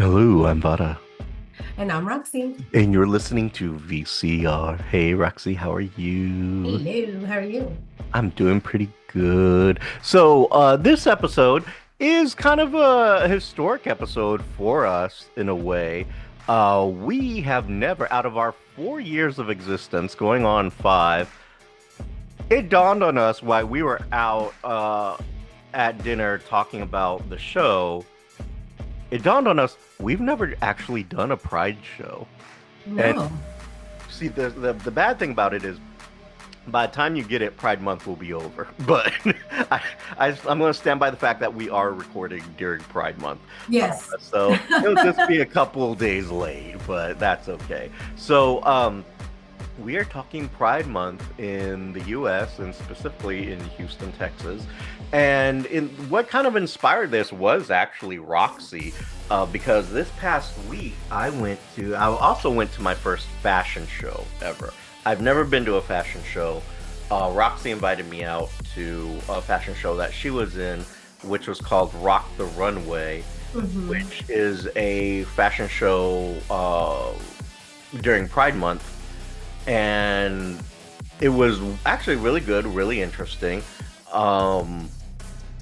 Hello, I'm Vada, And I'm Roxy. and you're listening to VCR. Hey, Roxy, how are you? Hello, how are you? I'm doing pretty good. This episode is kind of a historic episode for us in a way. We have never, out of our 4 years of existence, going on five, it dawned on us while we were out at dinner talking about the show. It dawned on us we've never actually done a Pride show. And No. see, the bad thing about it is by the time you get it, Pride Month will be over. But I, I'm going to stand by the fact that we are recording during Pride Month. Yes. So it'll just be a couple of days late, but that's okay. We are talking Pride Month in the US and specifically in Houston, Texas. And what kind of inspired this was actually Roxy, because this past week I also went to my first fashion show ever. I've never been to a fashion show. Roxy invited me out to a fashion show that she was in, which was called Rock the Runway, Hmm. which is a fashion show during Pride Month, and it was actually really good, really interesting. Um,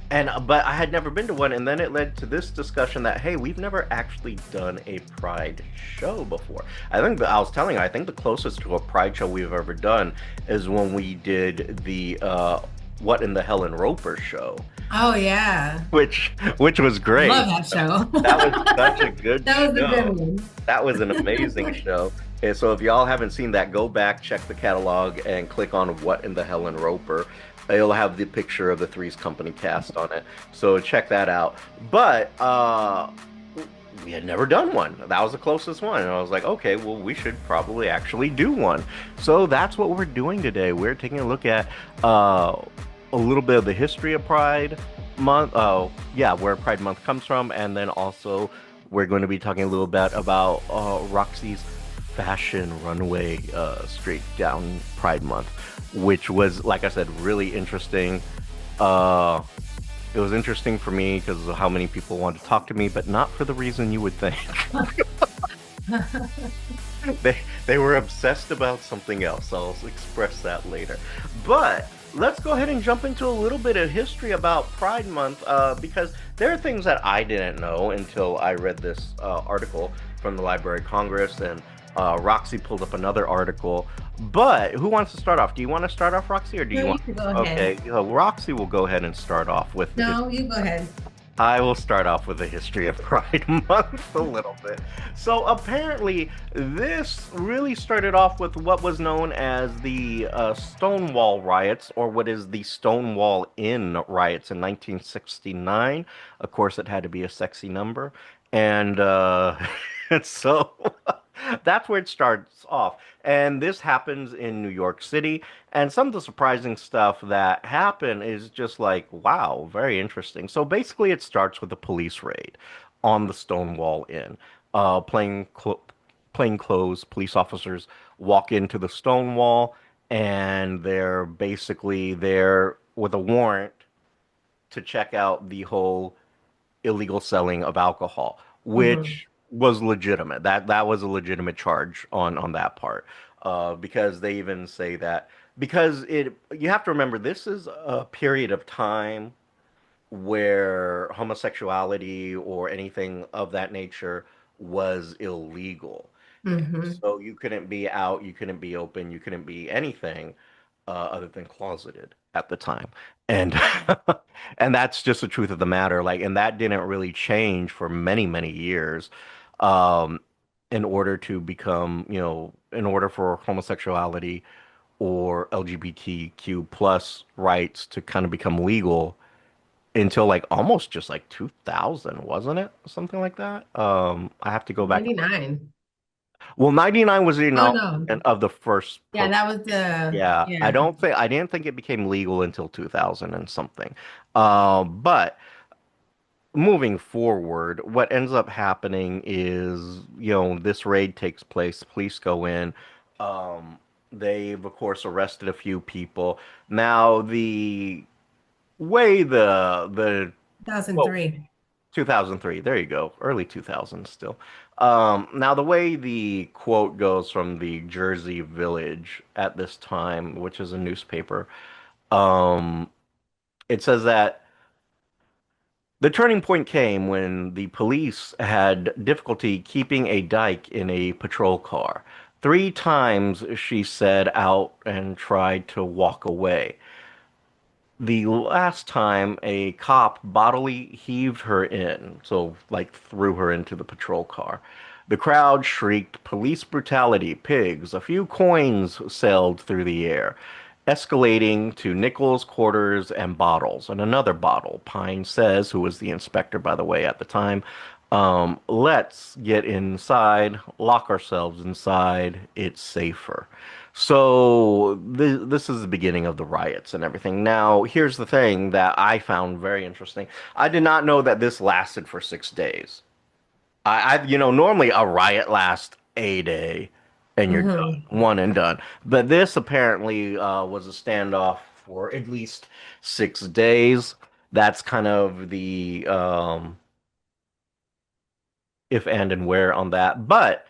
but I had never been to one, and then it led to this discussion that hey, we've never actually done a Pride show before. I was telling you, I think the closest to a Pride show we've ever done is when we did the What in the Helen Roper show, Oh yeah. which was Love great. that show. That was such a good That was a good show. one. That was an amazing show. And so if y'all haven't seen that, go back, check the catalog, and click on What in the Helen Roper. It'll have the picture of the Three's Company cast on it. So check that out. But we had never done one. That was the closest one. And I was like, okay, well, we should probably actually do one. So that's what we're doing today. We're taking a look at a little bit of the history of Pride Month. Oh, yeah, where Pride Month comes from. And then also, we're going to be talking a little bit about Roxy's fashion runway straight down Pride Month, which was, like I said, really interesting. Uh, it was interesting for me because of how many people wanted to talk to me, but not for the reason you would think. they they were obsessed about something else. I'll express that later. But let's go ahead and jump into a little bit of history about Pride Month, because there are things that I didn't know until I read this article from the Library of Congress, and Roxy pulled up another article. But who wants to start off? Do you want to start off, Roxy, or do No, you you want? can go Okay, ahead. Roxy will go ahead and start off with the No, you go ahead. I will start off with the history of Pride Month a little bit. So apparently, this really started off with what was known as the Stonewall riots, or what is the Stonewall Inn riots in 1969. Of course, it had to be a sexy number, and so that's where it starts off. And this happens in New York City. And some of the surprising stuff that happened is just like, wow, very interesting. So basically, it starts with a police raid on the Stonewall Inn. Plain clothes police officers walk into the Stonewall, and they're basically there with a warrant to check out the whole illegal selling of alcohol, Hmm. which was legitimate. That was a legitimate charge on that part, because they even say that because it you have to remember this is a period of time where homosexuality or anything of that nature was illegal. Hmm. So you couldn't be out, you couldn't be open, you couldn't be anything other than closeted at the time. And and that's just the truth of the matter. Like, and that didn't really change for many, many years. Um, in order to become, in order for homosexuality or LGBTQ plus rights to kind of become legal until like almost just like 2000, wasn't it? Something like that. I have to go back. 99. Well, 99 was the Oh no. announcement of the first Yeah, protest. that was the Yeah, yeah. I didn't think it became legal until 2000 and something. But moving forward, what ends up happening is, this raid takes place, police go in. Um, they've of course arrested a few people. Now the way the well, 2003. 2003. There you go. Early 2000s still. Now, the way the quote goes from the Jersey Village at this time, which is a newspaper, um, it says that the turning point came when the police had difficulty keeping a dyke in a patrol car. 3 times she set out and tried to walk away. The last time a cop bodily heaved her in, so like threw her into the patrol car. The crowd shrieked, "Police brutality, pigs." A few coins sailed through the air, escalating to nickels, quarters, and bottles. And another bottle. Pine says, who was the inspector, by the way, at the time, let's get inside, lock ourselves inside. It's safer. So this is the beginning of the riots and everything. Now, here's the thing that I found very interesting. I did not know that this lasted for 6 days. Normally a riot lasts a day and you're done, Hmm. one and done. But this apparently was a standoff for at least 6 days. That's kind of the if and where on that. But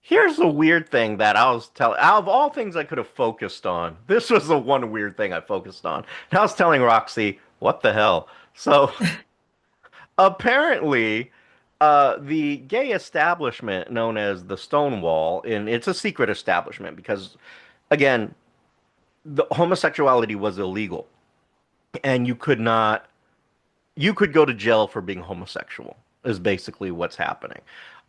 here's the weird thing that I was telling, out of all things I could have focused on, this was the one weird thing I focused on. And I was telling Roxy, what the hell? So apparently, the gay establishment known as the Stonewall, and it's a secret establishment because, again, the homosexuality was illegal, and you could go to jail for being homosexual, is basically what's happening.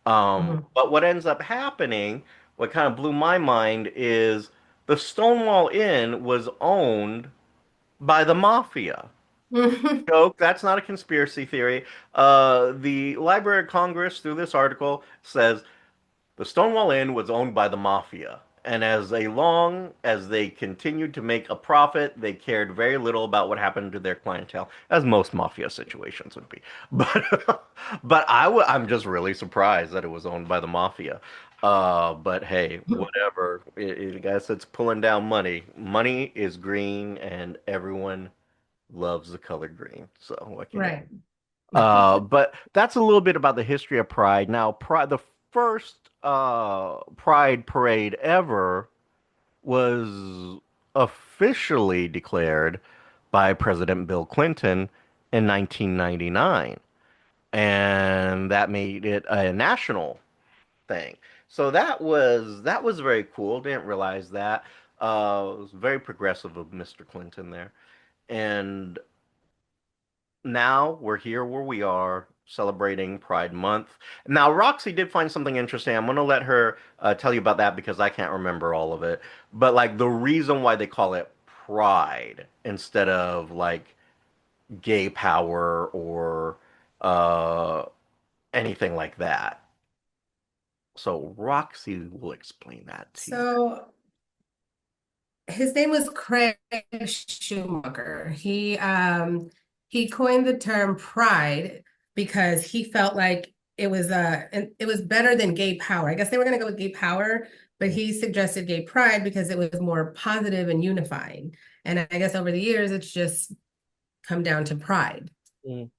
Hmm. But what ends up happening, what kind of blew my mind, is the Stonewall Inn was owned by the mafia. Joke, that's not a conspiracy theory. The Library of Congress, through this article, says the Stonewall Inn was owned by the mafia, and as long as they continued to make a profit, they cared very little about what happened to their clientele, as most mafia situations would be. But I'm just really surprised that it was owned by the mafia. But hey, whatever. I guess it's pulling down money. Money is green, and everyone loves the color green. So what can you Right. but that's a little bit about the history of Pride. Now, Pride, the first Pride parade ever was officially declared by President Bill Clinton in 1999, and that made it a national thing. So that was very cool. Didn't realize that. It was very progressive of Mr. Clinton there, and now we're here where we are celebrating Pride Month. Now, Roxy did find something interesting. I'm going to let her tell you about that because I can't remember all of it. But like the reason why they call it Pride instead of like gay power or uh, anything like that. So Roxy will explain that to you. So his name was Craig Schumacher. He coined the term pride because he felt like it was better than gay power. I guess they were going to go with gay power, but he suggested gay pride because it was more positive and unifying. And I guess over the years it's just come down to pride. Mm.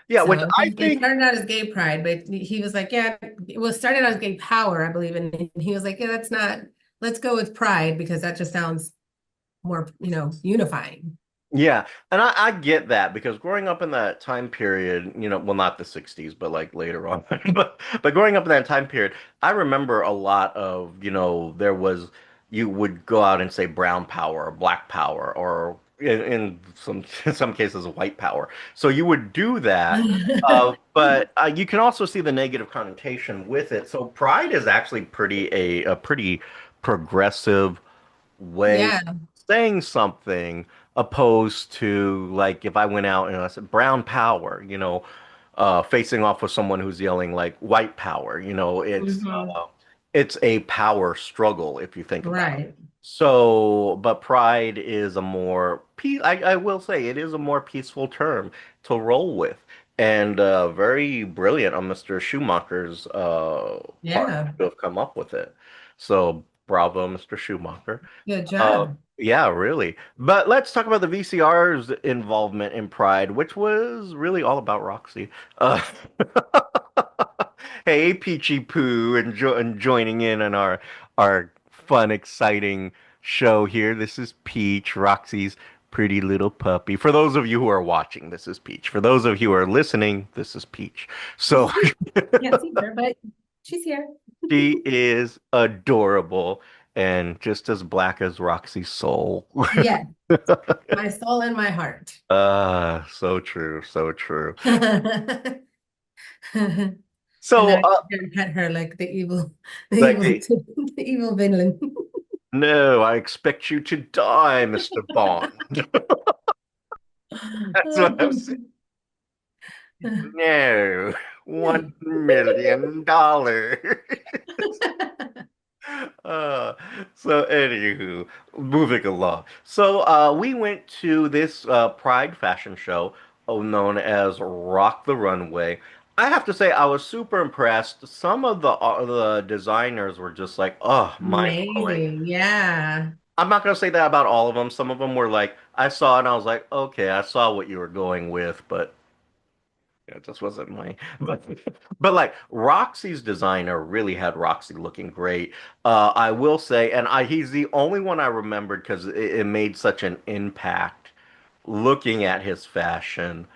Yeah, which So I it think, started out as gay pride, but he was like, yeah, it was started out as gay power, I believe. And he was like, yeah, that's not, let's go with pride because that just sounds more, unifying. yeah, and I get that because growing up in that time period, well, not the 60s, but like later on, but growing up in that time period, I remember a lot of, there was you would go out and say brown power or black power or in some in some cases white power. So you would do that, but you can also see the negative connotation with it. So pride is actually a pretty progressive way Yeah. saying something opposed to like if I went out and I said brown power, facing off with someone who's yelling like white power, Hmm. it's a power struggle if you think about it. Right. So, but pride is a more I will say it is a more peaceful term to roll with. And very brilliant on Mr. Schumacher's part Yeah. to have come up with it. So Bravo, Mr. Schumacher. Good job. Yeah, really. But let's talk about the VCR's involvement in Pride, which was really all about Roxy. Uh, hey, Peachy Poo, and joining in on our fun, exciting show here. This is Peach, Roxy's pretty little puppy. For those of you who are watching, this is Peach. For those of you who are listening, this is Peach. So Can't see her, but she's here. she is adorable and just as black as Roxy's soul. Yes, my soul and my heart. So true, so true. And So, then I can pet her like the like, evil, hey, the evil villain. no, I expect you to die, Mr. Bond. That's what I'm saying. No, $1 million. Uh, so anywho, moving along. So we went to this Pride fashion show known as Rock the Runway. I have to say I was super impressed. Some of the designers were just like, oh, mind blowing. Amazing. Yeah. I'm not gonna say that about all of them. Some of them were like, I saw it and I was like, okay, I saw what you were going with, but yeah, it just wasn't my but like Roxy's designer really had Roxy looking great. I will say, and I he's the only one I remembered because it made such an impact looking at his fashion.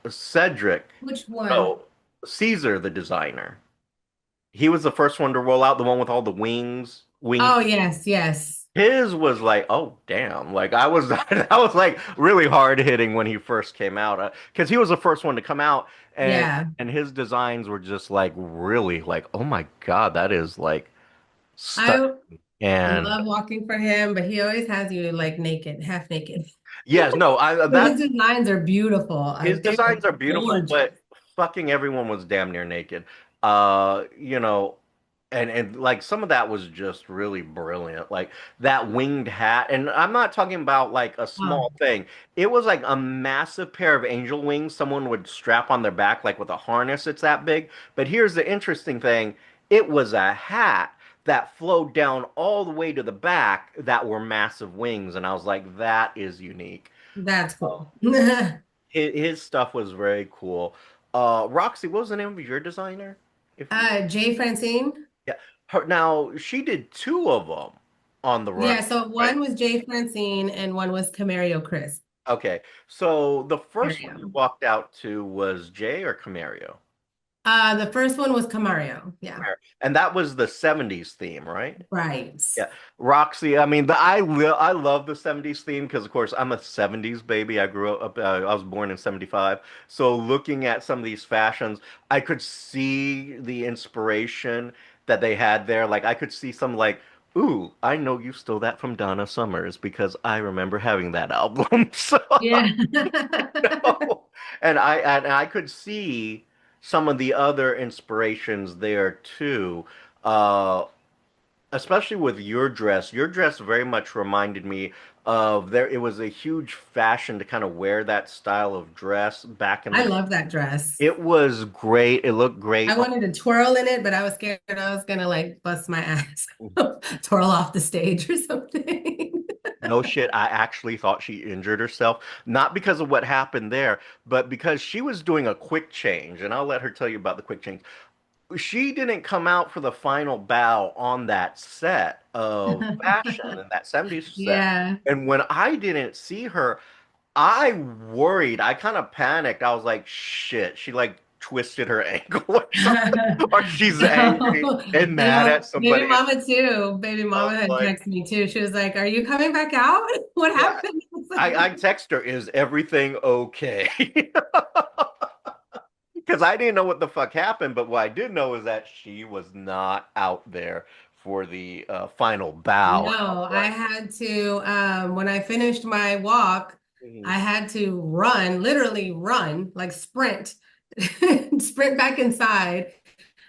Cedric, Which one? no, Caesar, the designer. He was the first one to roll out, the one with all the wing. Oh, yes, yes. His was like, oh damn! Like I was, I was like really hard hitting when he first came out, because he was the first one to come out, Yeah. and his designs were just like really like, oh my God, that is like stunning. I And love walking for him, but he always has you like naked, half naked. yes, no, I But his that designs are beautiful. his They're designs are beautiful, gorgeous. but fucking everyone was damn near naked. You know, and like some of that was just really brilliant. Like that winged hat, and I'm not talking about like a Oh, small thing. It was like a massive pair of angel wings someone would strap on their back like with a harness. It's that big. But here's the interesting thing. It was a hat that flowed down all the way to the back that were massive wings, and I was like, that is unique. that's Um, cool. his stuff was very cool. Roxy, what was the name of your designer? If you Jay Francine. Yeah. Now she did two of them on the run, Yeah, so right? one was Jay Francine and one was Camario Chris. Okay. So the first one you Camario. walked out to was Jay or Camario? The first one was Camario. Yeah. Camario. And that was the 70s theme, right? Right. Yeah. Roxy, I mean, I love the 70s theme because of course I'm a 70s baby. I grew up I was born in 75. So looking at some of these fashions, I could see the inspiration that they had there. Like I could see some like, ooh, I know you stole that from Donna Summers because I remember having that album. So, Yeah. no. And I could see some of the other inspirations there too. Uh Especially with your dress. Your dress very much reminded me of there. It was a huge fashion to kind of wear that style of dress back in I the. love that dress. It was great. It looked I great. wanted to twirl in it, but I was scared I was gonna like bust my ass, twirl off the stage or something. No shit. I actually thought she injured herself, not because of what happened there, but because she was doing a quick change. And I'll let her tell you about the quick change. She didn't come out for the final bow on that set of fashion in that 70s set. Yeah. And when I didn't see her, I worried. I kind of panicked. I was like, shit, she like twisted her ankle or something, or she's angry No, and I mad know. at Baby somebody. mama too. Baby I mama was had like, texted me too. She was like, "Are you coming back out? What yeah. happened?" I was I like, text her, is everything okay? Because I didn't know what the fuck happened, but what I did know is that she was not out there for the final bow. And I was no, I like, had to, when I finished my walk, mhm. I had to run, literally run, like sprint, sprint back inside,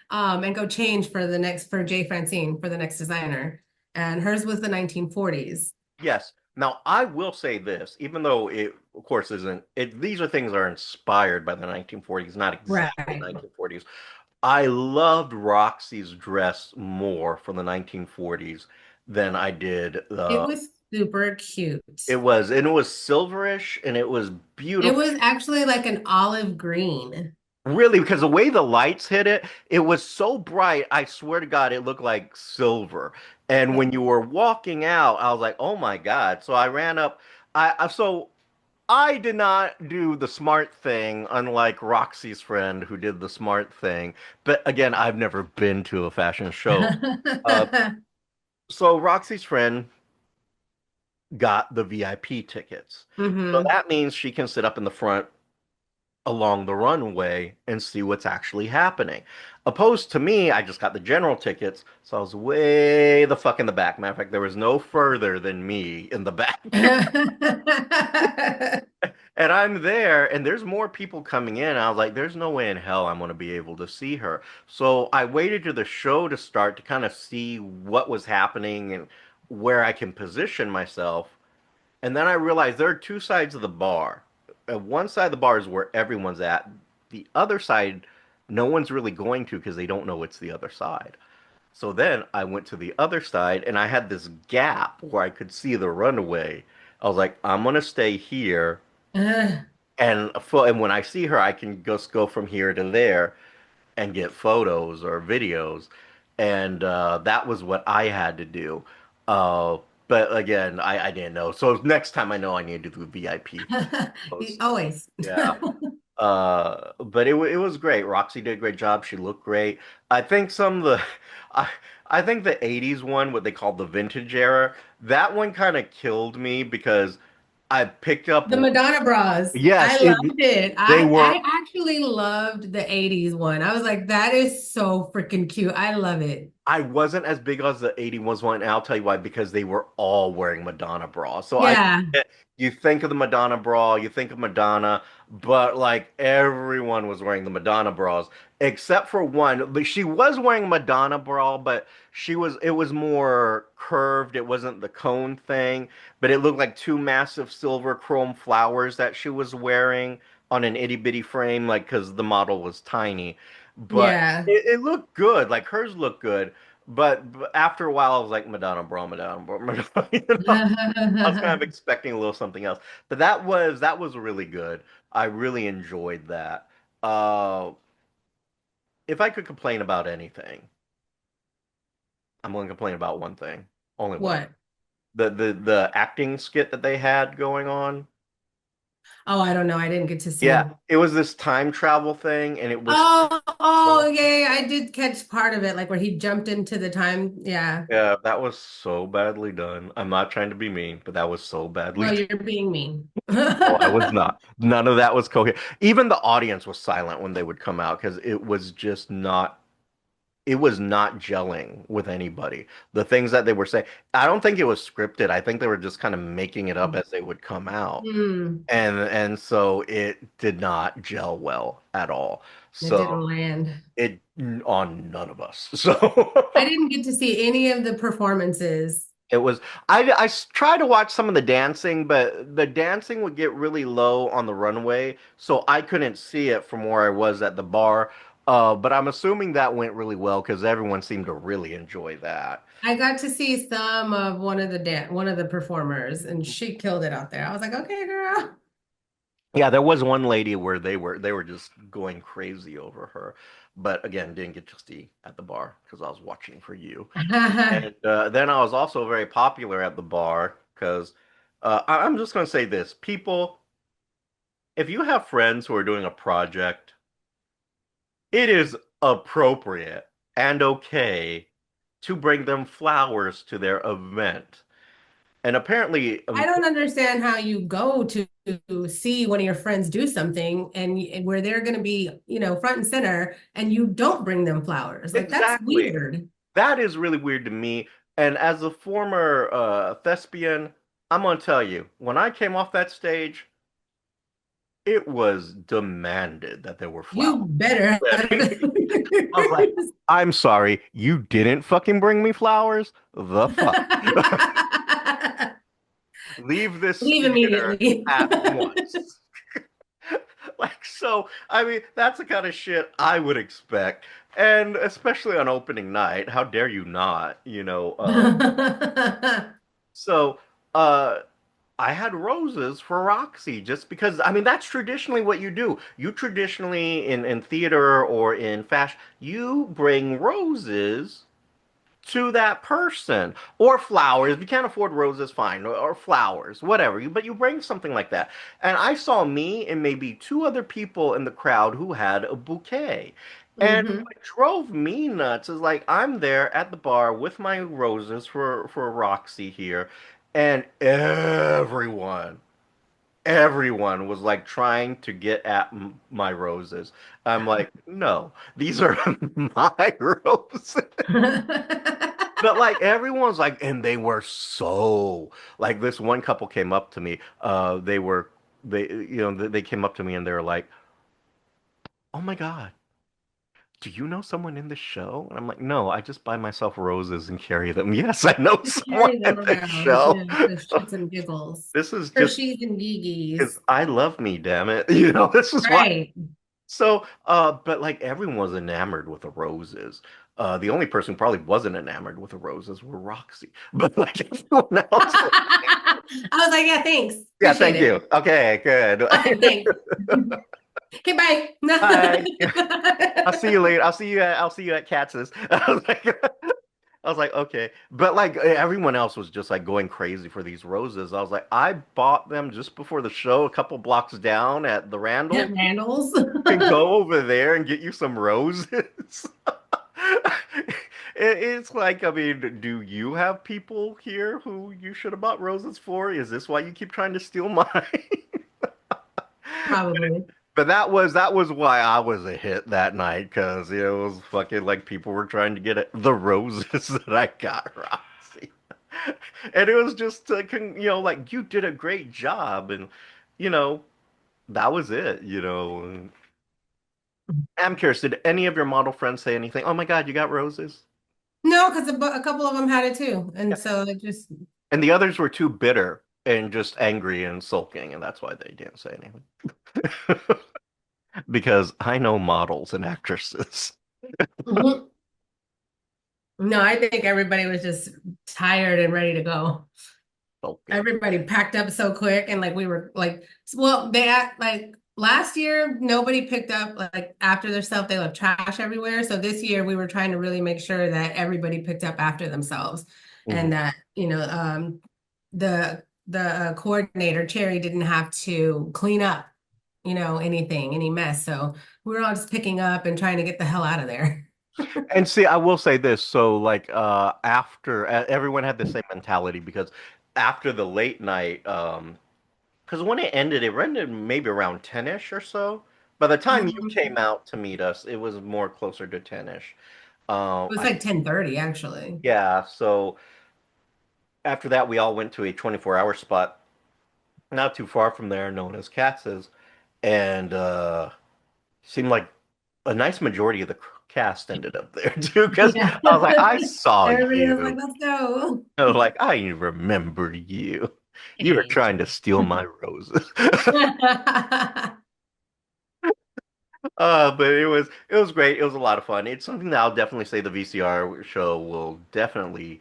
and go change for for Jay Francine, for the next designer. And hers was the 1940s. Yes. Now, I will say this, even though it, of course, isn't, these are things that are inspired by the 1940s, not exactly Right. 1940s. I loved Roxy's dress more from the 1940s than I did It the. was super cute. And it was silverish, and it was It beautiful. was actually like an olive green. Really, because the way the lights hit it, it was so bright. I swear to God, it looked like silver. And when you were walking out, I was like, "Oh my God!" So I ran up. So I did not do the smart thing, unlike Roxy's friend who did the smart thing. But again, I've never been to a fashion show. Uh, so Roxy's friend got the VIP tickets. So hmm that means she can sit up in the front along the runway and see what's actually happening. Opposed to me, I just got the general tickets, so I was way the fuck in the back. Matter of fact, there was no further than me in the back. And I'm there, and there's more people coming in. I was like, there's no way in hell I'm going to be able to see her. So I waited to the show to start to kind of see what was happening and where I can position myself. And then I realized there are two sides of the bar. One side of the bar is where everyone's at. The other side, no one's really going to because they don't know it's the other side. So then I went to the other side and I had this gap where I could see the runaway. I was like, I'm gonna stay here, and when I see her, I can just go from here to there and get photos or videos. And that was what I had to do. Uh, but again, I didn't know. So next time I know I need to do VIP. Always. Yeah. But it was great. Roxy did a great job. She looked great. I think some of the I I think the 80s one, what they called the vintage era, that one kind of killed me because I picked up The Madonna bras. I yes, loved it. they were I actually loved the 80s one. I was like, that is so freaking cute. I love it. I wasn't as big as the 81s one, and I'll tell you why, because they were all wearing Madonna bras. So Yeah. you think of the Madonna bra, you think of Madonna, but like everyone was wearing the Madonna bras, except for one. But she was wearing a Madonna bra, but it was more curved. It wasn't the cone thing, but it looked like two massive silver chrome flowers that she was wearing on an itty bitty frame, like because the model was tiny. But Yeah. it looked good. Like hers looked good. But after a while, I was like, Madonna bra, Madonna bra, Madonna. I was kind of expecting a little something else. But that was really good. I really enjoyed that. Uh, if I could complain about anything, I'm going to complain about one thing. Only one. What? The acting skit that they had going on. Oh, I don't know. I didn't get to Yeah, see. it was this time travel thing, and it was Oh, so. yeah, I did catch part of it, like where he jumped into the time. Yeah. Yeah, that was so badly done. I'm not trying to be mean, but that was so badly No, done. you're being mean. No, I was not. None of that was coherent. Even the audience was silent when they would come out because it was not gelling with anybody. The things that they were saying, I don't think it was scripted. I think they were just kind of making it up as they would come out. Hmm. And so it did not gel well at all. It So didn't land. it on none of us. So I didn't get to see any of the performances. it was tried to watch some of the dancing, but the dancing would get really low on the runway, so I couldn't see it from where I was at the bar. But I'm assuming that went really well because everyone seemed to really enjoy that. I got to see some of one of the performers, and she killed it out there. I was like, okay, girl. Yeah, there was one lady where they were just going crazy over her, but again, didn't get to see at the bar because I was watching for you. And then I was also very popular at the bar because I'm just going to say this: people, if you have friends who are doing a project, it is appropriate and okay to bring them flowers to their event. And apparently, I don't understand how you go to see one of your friends do something and where they're going to be, front and center, and you don't bring them flowers. Like that's exactly, weird. that is really weird to me. And as a former thespian, I'm gonna tell you, when I came off that stage, it was demanded that there were You flowers. better. I was like, I'm sorry, you didn't fucking bring me flowers? The fuck? Leave this Leave theater immediately. at once. Like, so, I mean, that's the kind of shit I would expect. And especially on opening night, how dare you not, so uh I had roses for Roxy just because I mean that's traditionally what you do. You traditionally in theater or in fashion, you bring roses to that person or flowers. If you can't afford roses, fine, or flowers, whatever. But you bring something like that. And I saw me and maybe two other people in the crowd who had a bouquet. And Hmm. what drove me nuts is like I'm there at the bar with my roses for Roxy here, and everyone was like trying to get at my roses. I'm like, no, these are my roses. But like everyone's like, and they were so like this one couple came up to me. They came up to me and they were like, "Oh my God, do you know someone in the show?" And I'm like, "No, I just buy myself roses and carry them." Yes, I know someone Carry in them the around, show. for shits and giggles. This is just Hershey's and because Gigi's. I love me, damn it. This is why. Right. So, but like everyone was enamored with the roses. The only person who probably wasn't enamored with the roses were Roxy. But like everyone else, I was like, yeah, thanks. yeah, Appreciate thank it. you. Okay, good. Awesome, thanks. Okay, bye. Bye. I'll see you later. I'll see you at Katz's. I was like, okay. But like everyone else was just like going crazy for these roses. I was like, I bought them just before the show, a couple blocks down at the Randall. Randall's. Can go over there and get you some roses. It's like, I mean, do you have people here who you should have bought roses for? Is this why you keep trying to steal mine? Probably. But that was why I was a hit that night because it was fucking like people were trying to get the roses that I got, Roxy, and it was just like you did a great job, and you know that was it. I'm curious, did any of your model friends say anything? Oh my God, you got roses? No, because a couple of them had it too. Yeah. And so it just, And the others were too bitter and just angry and sulking, and that's why they didn't say anything. Because I know models and actresses. Mhm. No, I think everybody was just tired and ready to go. Sulking. Everybody packed up so quick and like we were like, well, they act like last year nobody picked up like after their stuff. They left trash everywhere. So this year we were trying to really make sure that everybody picked up after themselves Mhm. and that, the coordinator, Cherry, didn't have to clean up, anything, any mess. So we were all just picking up and trying to get the hell out of there. And see, I will say this. So, like, after everyone had the same mentality because after the late night, because when it ended maybe around 10-ish or so. By the time you came It out to meet us, it was more closer to 10-ish. was I like 10:30 actually. Yeah. So after that, we all went to a 24-hour spot not too far from there, known as Katz's, and seemed like a nice majority of the cast ended up there too. Because Yeah. I was like, I saw Everybody was like, you. let's go. I was like, I remember you. You were Hey. trying to steal my roses. But it was great. It was a lot of fun. It's something that I'll definitely say the VCR show will definitely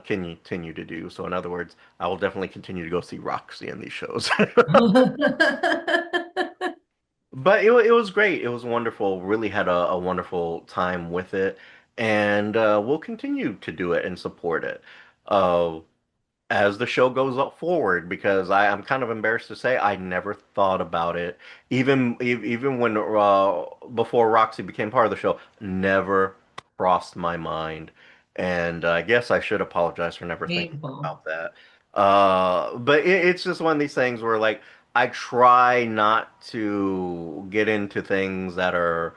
continue to do. So in other words, I will definitely continue to go see Roxy in these shows. But it was great. It was wonderful. Really had a wonderful time with it, and we'll continue to do it and support it. Uh, as the show goes up forward because I'm kind of embarrassed to say I never thought about it even when before Roxy became part of the show never crossed my mind and I guess I should apologize for never thinking Painful. about that but it's just one of these things where like I try not to get into things that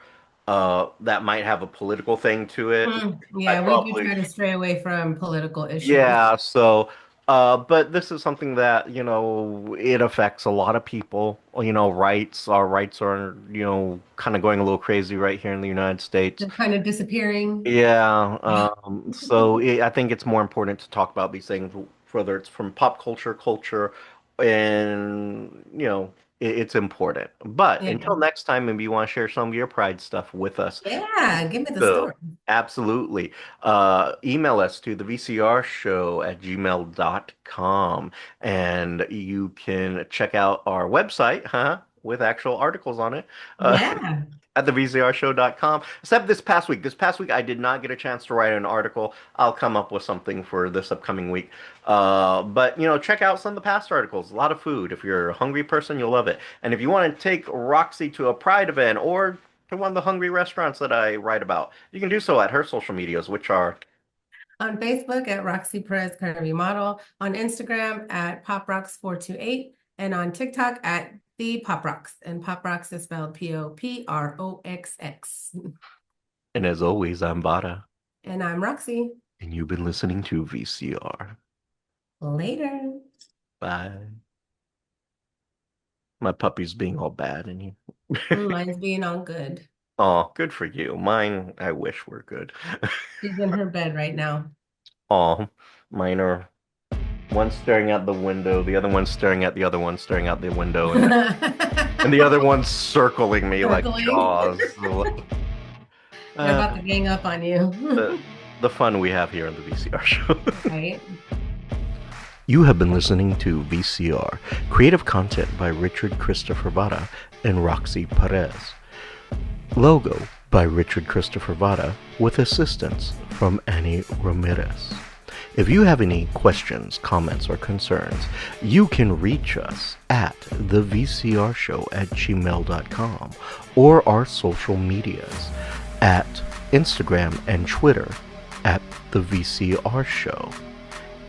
might have a political thing to it. I Yeah, we do probably try to stray away from political issues. yeah, so but this is something that, it affects a lot of people. Our rights are, kind of going a little crazy right here in the United States. They're kind of disappearing. Yeah, so I think it's more important to talk about these things, whether it's from pop culture, and It's important. But Yeah. until next time, maybe you want to share some of your Pride stuff with us. Yeah, give me the So, story. absolutely. Email us to the VCR show at gmail.com. And you can check out our website, with actual articles on it. Uh, Yeah. at thevcrshow.com. Except this past week. This past week, I did not get a chance to write an article. I'll come up with something for this upcoming week. But, check out some of the past articles. A lot of food. If you're a hungry person, you'll love it. And if you want to take Roxy to a Pride event or to one of the hungry restaurants that I write about, you can do so at her social medias, which are On Facebook at Roxy Perez Curvy Model, on Instagram at PopRocks428, and on TikTok at the Pop Rocks. And Pop Rocks is spelled POPROXX. and as always, I'm Bada. And I'm Roxy. And you've been listening to VCR. Later. Bye. My puppy's being all bad and you. Mine's being all good. Oh, good for you. Mine, I wish were good. She's in her bed right now. Oh, mine are one staring out the window, the other one staring at the other one staring out the window, and the other one's circling me like Circling. Jaws. They're about to gang up on you. The fun we have here on the VCR show. Right? You have been listening to VCR, creative content by Richard Christopher Vada and Roxy Perez. Logo by Richard Christopher Vada with assistance from Annie Ramirez. If you have any questions, comments, or concerns, you can reach us at thevcrshow@gmail.com or our social medias at Instagram and Twitter at the VCR Show.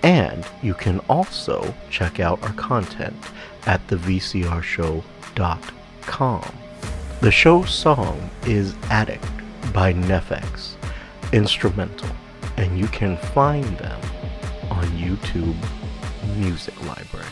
And you can also check out our content at thevcrshow.com. The show's song is Addict by Nefex, instrumental, and you can find them on YouTube Music Library.